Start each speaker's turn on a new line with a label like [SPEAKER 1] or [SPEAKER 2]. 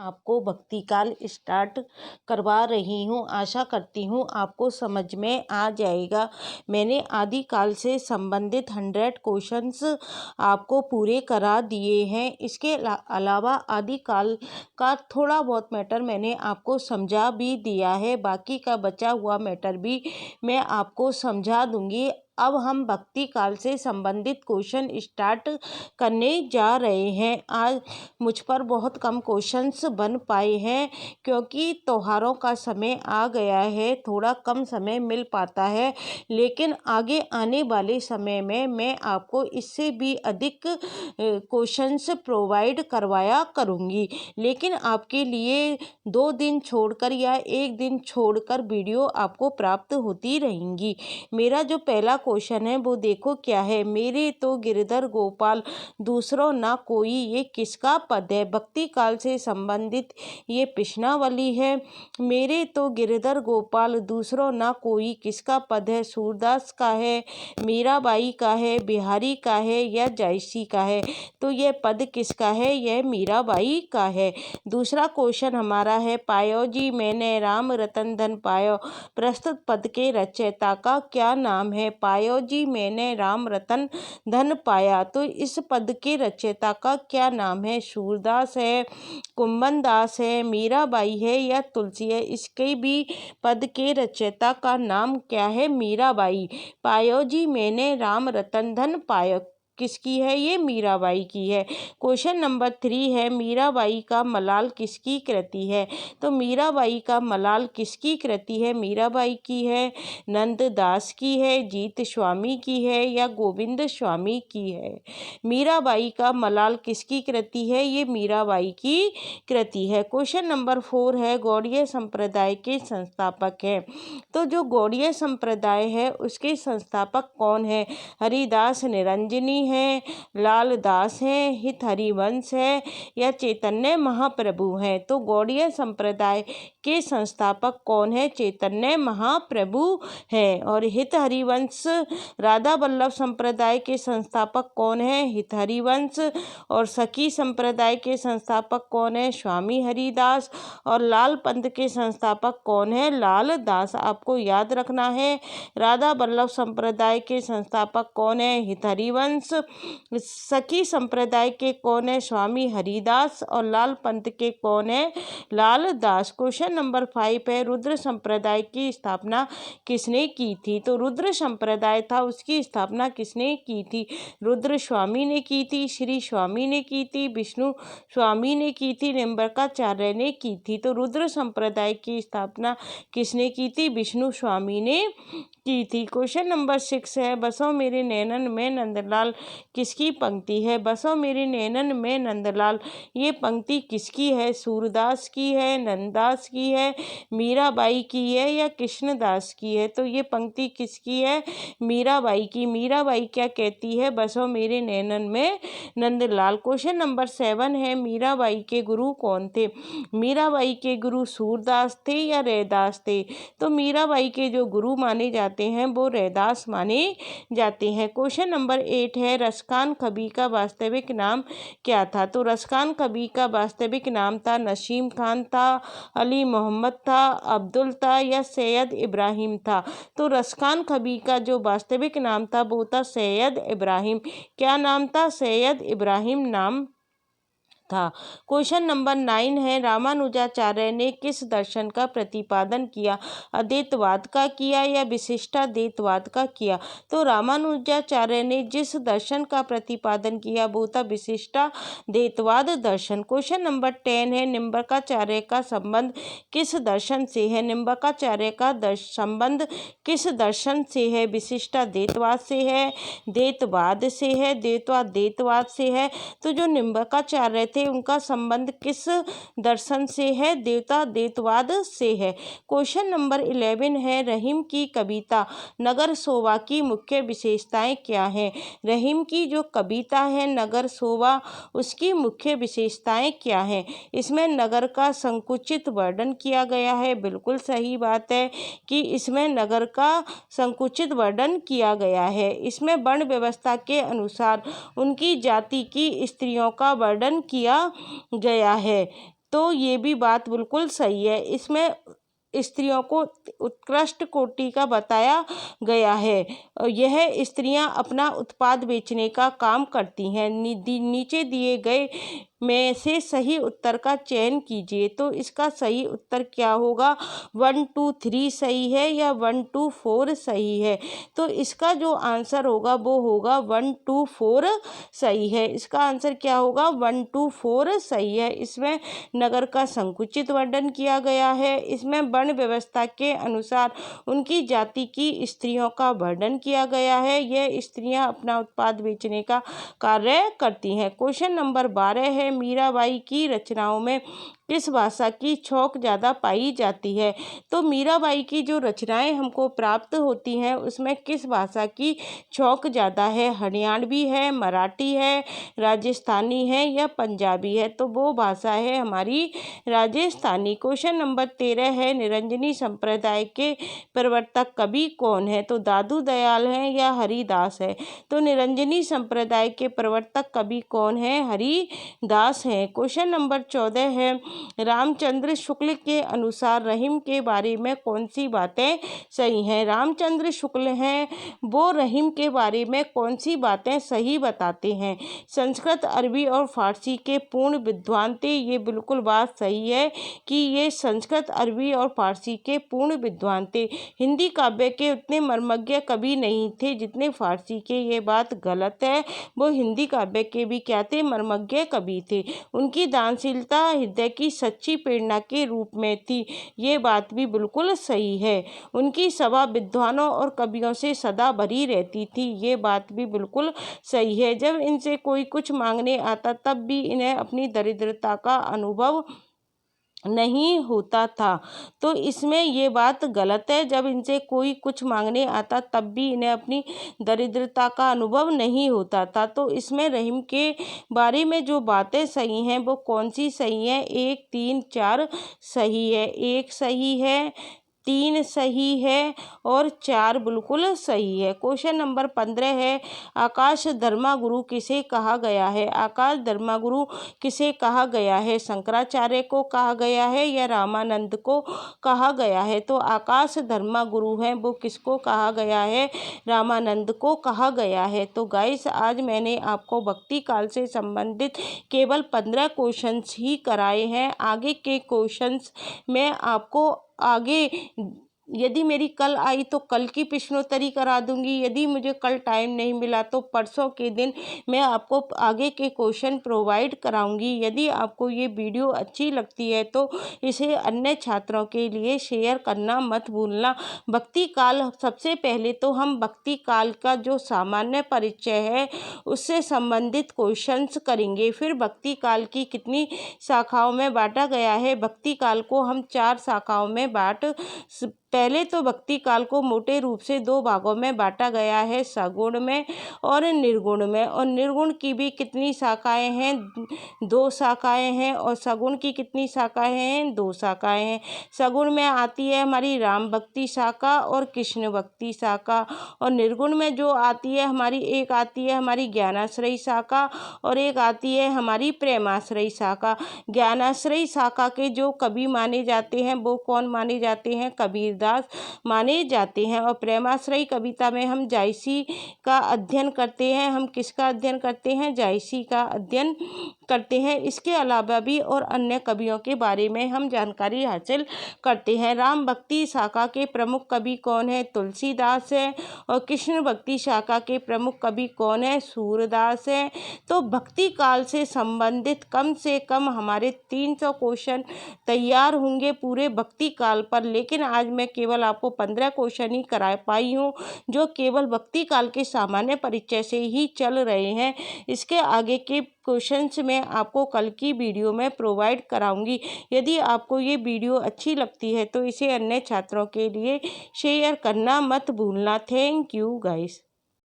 [SPEAKER 1] आपको भक्ति काल स्टार्ट करवा रही हूँ। आशा करती हूँ आपको समझ में आ जाएगा। मैंने आदि काल से संबंधित 100 क्वेश्चंस आपको पूरे करा दिए हैं। इसके अलावा आदि काल का थोड़ा बहुत मैटर मैंने आपको समझा भी दिया है। बाकी का बचा हुआ मैटर भी मैं आपको समझा दूंगी। अब हम भक्ति काल से संबंधित क्वेश्चन स्टार्ट करने जा रहे हैं। आज मुझ पर बहुत कम क्वेश्चंस बन पाए हैं क्योंकि त्योहारों का समय आ गया है, थोड़ा कम समय मिल पाता है। लेकिन आगे आने वाले समय में मैं आपको इससे भी अधिक क्वेश्चंस प्रोवाइड करवाया करूँगी। लेकिन आपके लिए 2 दिन छोड़कर या 1 दिन छोड़कर वीडियो आपको प्राप्त होती रहेंगी। मेरा जो पहला क्वेश्चन है वो देखो क्या है। मेरे तो गिरधर गोपाल दूसरों ना कोई, ये किसका पद है? भक्ति काल से संबंधित ये प्रश्नावली है। मेरे तो गिरधर गोपाल दूसरों ना कोई, किसका पद है? सूरदास का है, मीराबाई का है, बिहारी का है या जायसी का है? तो यह पद किसका है? यह मीराबाई का है। दूसरा क्वेश्चन हमारा है, पायो जी मैंने राम रतन धन पायो, प्रस्तुत पद के रचयिता का क्या नाम है? पायो जी मैंने राम रतन धन पाया, तो इस पद के रचयिता का क्या नाम है? सूरदास है, कुंभन दास है, मीराबाई है या तुलसी है? इसके भी पद के रचयिता का नाम क्या है? मीराबाई। पायो जी मैंने राम रतन धन पायो किसकी है? ये मीराबाई की है। क्वेश्चन नंबर 3 है, मीराबाई का मलाल किसकी कृति है? तो मीराबाई का मलाल किसकी कृति है? मीराबाई की है, नंददास की है, जीत स्वामी की है या गोविंद स्वामी की है? मीराबाई का मलाल किसकी कृति है? ये मीराबाई की कृति है। क्वेश्चन नंबर 4 है, गौड़ीय संप्रदाय के संस्थापक हैं। तो जो गौड़ीय संप्रदाय है उसके संस्थापक कौन है? हरिदास निरंजनी है, लाल दास है, हित हरिवंश है या चैतन्य महाप्रभु है? तो गौड़ीय संप्रदाय के संस्थापक कौन है? चैतन्य महाप्रभु है। और हित हरिवंश राधा वल्लभ संप्रदाय के संस्थापक कौन है? हित हरिवंश। और सखी संप्रदाय के संस्थापक कौन है? स्वामी हरिदास। और लाल पंथ के संस्थापक कौन है? लाल दास। आपको याद रखना है, राधा वल्लभ संप्रदाय के संस्थापक कौन है? हित हरिवंश। सखी संप्रदाय के कौन है? स्वामी हरिदास। और लाल पंथ के कौन है? लाल दास। क्वेश्चन नंबर 5 है, रुद्र संप्रदाय की स्थापना किसने की थी? तो रुद्र संप्रदाय था, उसकी स्थापना किसने की थी? रुद्र स्वामी ने की थी, श्री स्वामी ने की थी, विष्णु स्वामी ने की थी, निम्बरकाचार्य ने की थी? तो रुद्र संप्रदाय की स्थापना किसने की थी? विष्णु स्वामी ने की थी। क्वेश्चन नंबर 6 है, बसो मेरे नैनन में नंदलाल किसकी पंक्ति है? बसो मेरे नैनन में नंदलाल, ये पंक्ति किसकी है? सूरदास की है, नंददास की है, मीराबाई की है या कृष्णदास की है? तो ये पंक्ति किसकी है? मीराबाई की। मीराबाई क्या कहती है? बसो मेरे नैनन में नंदलाल। क्वेश्चन नंबर 7 है, मीराबाई के गुरु कौन थे? मीराबाई के गुरु सूरदास थे या रैदास थे? तो मीराबाई के जो गुरु माने जाते हैं वो रैदास माने जाते हैं। क्वेश्चन नंबर 8 है, रसखान कवि का वास्तविक नाम क्या था? तो रसखान कवि का वास्तविक नाम था नसीम खान था, अली मोहम्मद था, अब्दुल था या सैयद इब्राहिम था? तो रसखान कवि का जो वास्तविक नाम था वो था सैयद इब्राहिम। क्या नाम था? सैयद इब्राहिम नाम था। क्वेश्चन नंबर 9 है, रामानुजाचार्य ने किस दर्शन का प्रतिपादन किया? अद्वैतवाद का किया या विशिष्टाद्वैतवाद का किया? तो रामानुजाचार्य ने जिस दर्शन का प्रतिपादन किया वो था विशिष्टाद्वैतवाद दर्शन। क्वेश्चन नंबर 10 है, निम्बरकाचार्य का संबंध किस दर्शन से है? निम्बरकाचार्य का संबंध किस दर्शन से है? विशिष्टाद्वैतवाद से है, द्वैतवाद से है, द्वैतवाद से है? तो जो निम्बरकाचार्य थे उनका संबंध किस दर्शन से है? द्वैतवाद से है। क्वेश्चन नंबर 11 है, रहीम की कविता नगर शोभा की मुख्य विशेषताएं क्या हैं? रहीम की जो कविता है नगर शोभा, उसकी मुख्य विशेषताएं क्या हैं? इसमें नगर का संकुचित वर्णन किया गया है। बिल्कुल सही बात है कि इसमें नगर का संकुचित वर्णन किया गया है। इसमें वर्ण व्यवस्था के अनुसार उनकी जाति की स्त्रियों का वर्णन किया गया है। तो ये भी बात बिल्कुल सही है। इसमें स्त्रियों को उत्कृष्ट कोटि का बताया गया है। यह स्त्रियां अपना उत्पाद बेचने का काम करती हैं। नीचे दिए गए में से सही उत्तर का चयन कीजिए। तो इसका सही उत्तर क्या होगा? 1 2 3 सही है या 1 2 4 सही है? तो इसका जो आंसर होगा वो होगा 1 2 4 सही है। इसका आंसर क्या होगा? 1 2 4 सही है। इसमें नगर का संकुचित वर्णन किया गया है। इसमें वर्ण व्यवस्था के अनुसार उनकी जाति की स्त्रियों का वर्णन किया गया है। यह स्त्रियां अपना उत्पाद बेचने का कार्य करती हैं। क्वेश्चन नंबर 12 है, मीराबाई की रचनाओं में किस भाषा की छौक ज़्यादा पाई जाती है? तो मीराबाई की जो रचनाएं हमको प्राप्त होती हैं उसमें किस भाषा की छौक ज़्यादा है? हरियाणवी है, मराठी है, राजस्थानी है या पंजाबी है? तो वो भाषा है हमारी राजस्थानी। क्वेश्चन नंबर 13 है, निरंजनी संप्रदाय के प्रवर्तक कवि कौन है? तो दादू दयाल हैं या हरिदास है? तो निरंजनी संप्रदाय के प्रवर्तक कवि कौन है? हरिदास हैं। क्वेश्चन नंबर 14 है, रामचंद्र शुक्ल के अनुसार रहीम के बारे में कौन सी बातें सही हैं? रामचंद्र शुक्ल हैं, वो रहीम के बारे में कौन सी बातें सही बताते हैं? संस्कृत, अरबी और फारसी के पूर्ण विद्वान थे। ये बिल्कुल बात सही है कि ये संस्कृत, अरबी और फारसी के पूर्ण विद्वान थे। हिंदी काव्य के उतने मर्मज्ञ कवि नहीं थे जितने फारसी के। ये बात गलत है। वो हिंदी काव्य के भी क्या थे? मर्मज्ञ कवि थे। उनकी दानशीलता हृदय की सच्ची प्रेरणा के रूप में थी। ये बात भी बिल्कुल सही है। उनकी सभा विद्वानों और कवियों से सदा भरी रहती थी। ये बात भी बिल्कुल सही है। जब इनसे कोई कुछ मांगने आता तब भी इन्हें अपनी दरिद्रता का अनुभव नहीं होता था। तो इसमें ये बात गलत है। जब इनसे कोई कुछ मांगने आता तब भी इन्हें अपनी दरिद्रता का अनुभव नहीं होता था। तो इसमें रहीम के बारे में जो बातें सही हैं वो कौन सी सही हैं? 1 3 4 सही है, 1 सही है, 3 सही है और 4 बिल्कुल सही है। क्वेश्चन नंबर 15 है, आकाश धर्मगुरु किसे कहा गया है? आकाश धर्मगुरु किसे कहा गया है? शंकराचार्य को कहा गया है या रामानंद को कहा गया है? तो आकाश धर्मगुरु हैं वो किसको कहा गया है? रामानंद को कहा गया है। तो गाइस, आज मैंने आपको भक्ति काल से संबंधित केवल 15 क्वेश्चंस ही कराए हैं। आगे के क्वेश्चंस में आपको आगे यदि मेरी कल आई तो कल की प्रश्नोत्तरी करा दूंगी। यदि मुझे कल टाइम नहीं मिला तो परसों के दिन मैं आपको आगे के क्वेश्चन प्रोवाइड कराऊंगी। यदि आपको ये वीडियो अच्छी लगती है तो इसे अन्य छात्रों के लिए शेयर करना मत भूलना। भक्ति काल, सबसे पहले तो हम भक्ति काल का जो सामान्य परिचय है उससे संबंधित क्वेश्चंस करेंगे। फिर भक्ति काल की कितनी शाखाओं में बांटा गया है? भक्ति काल को हम 4 शाखाओं में पहले तो भक्ति काल को मोटे रूप से 2 भागों में बांटा गया है, सगुण में और निर्गुण में। और निर्गुण की भी कितनी शाखाएं हैं? 2 शाखाएं हैं। और सगुण की कितनी शाखाएं हैं? 2 शाखाएं हैं। सगुण में आती है हमारी राम भक्ति शाखा और कृष्ण भक्ति शाखा। और निर्गुण में जो आती है हमारी, एक आती है हमारी ज्ञानाश्रयी शाखा और एक आती है हमारी प्रेमाश्रयी शाखा। ज्ञानाश्रयी शाखा के जो कवि माने जाते हैं वो कौन माने जाते हैं? कबीरदास माने जाते हैं। और प्रेमाश्रयी कविता में हम जायसी का अध्ययन करते हैं। हम किसका अध्ययन करते हैं? जायसी का अध्ययन करते हैं। इसके अलावा भी और अन्य कवियों के बारे में हम जानकारी हासिल करते हैं। राम भक्ति शाखा के प्रमुख कवि कौन है? तुलसीदास है। और कृष्ण भक्ति शाखा के प्रमुख कवि कौन है? सूरदास है। तो भक्ति काल से संबंधित कम से कम हमारे 300 क्वेश्चन तैयार होंगे पूरे भक्ति काल पर। लेकिन आज मैं केवल आपको 15 क्वेश्चन ही करा पाई हूँ जो केवल भक्ति काल के सामान्य परिचय से ही चल रहे हैं। इसके आगे के क्वेश्चंस मैं आपको कल की वीडियो में प्रोवाइड कराऊंगी। यदि आपको ये वीडियो अच्छी लगती है तो इसे अन्य छात्रों के लिए शेयर करना मत भूलना। Thank you guys.